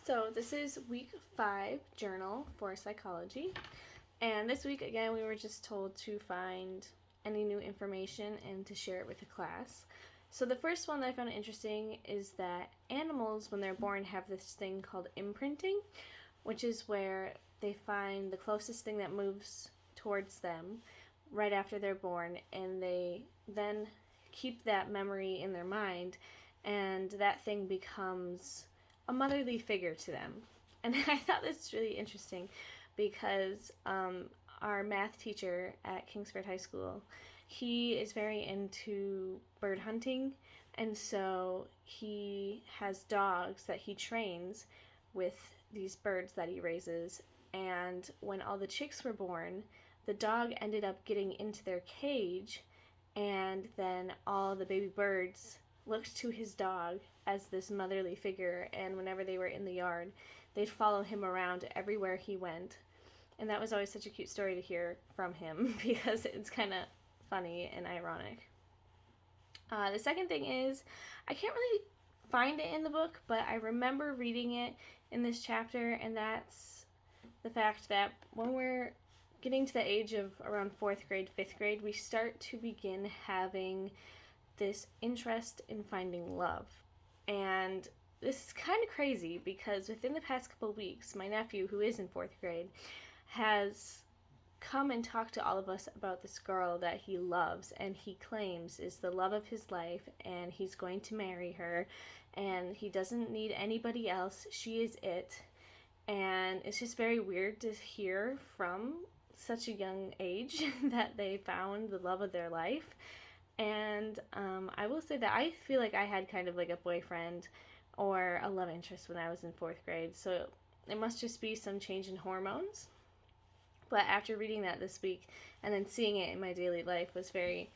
So this is week 5 journal for psychology, and this week again we were just told to find any new information and to share it with the class. So the first one that I found interesting is that animals when they're born have this thing called imprinting, which is where they find the closest thing that moves towards them right after they're born, and they then keep that memory in their mind, and that thing becomes a motherly figure to them. And I thought this was really interesting because our math teacher at Kingsford High School, he is very into bird hunting, and so he has dogs that he trains with these birds that he raises. And when all the chicks were born, the dog ended up getting into their cage, and then all the baby birds looked to his dog as this motherly figure, and whenever they were in the yard, they'd follow him around everywhere he went. And that was always such a cute story to hear from him because it's kind of funny and ironic. The second thing is, I can't really find it in the book, but I remember reading it in this chapter, and that's the fact that when we're getting to the age of around 4th grade, 5th grade, we start to begin having this interest in finding love. And this is kind of crazy because within the past couple of weeks, my nephew, who is in 4th grade, has come and talked to all of us about this girl that he loves and he claims is the love of his life, and he's going to marry her, and he doesn't need anybody else. She is it. And it's just very weird to hear from such a young age that they found the love of their life. And I will say that I feel like I had kind of like a boyfriend or a love interest when I was in 4th grade, so it must just be some change in hormones. But after reading that this week and then seeing it in my daily life was very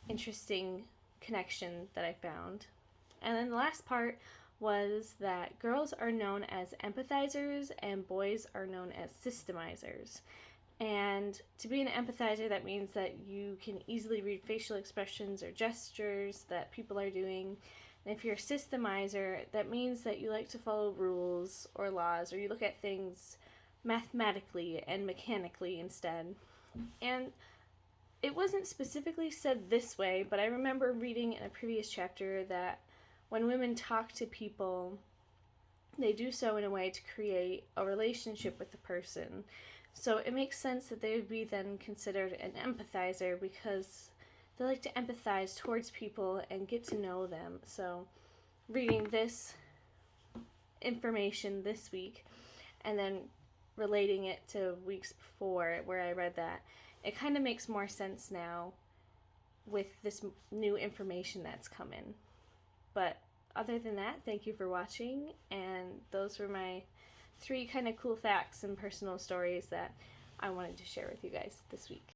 interesting connection that I found. And then the last part was that girls are known as empathizers and boys are known as systemizers. And to be an empathizer, that means that you can easily read facial expressions or gestures that people are doing. And if you're a systemizer, that means that you like to follow rules or laws, or you look at things mathematically and mechanically instead. And it wasn't specifically said this way, but I remember reading in a previous chapter that when women talk to people, they do so in a way to create a relationship with the person. So it makes sense that they would be then considered an empathizer because they like to empathize towards people and get to know them. So reading this information this week and then relating it to weeks before where I read that, it kind of makes more sense now with this new information that's come in. But other than that, thank you for watching, and those were my 3 kind of cool facts and personal stories that I wanted to share with you guys this week.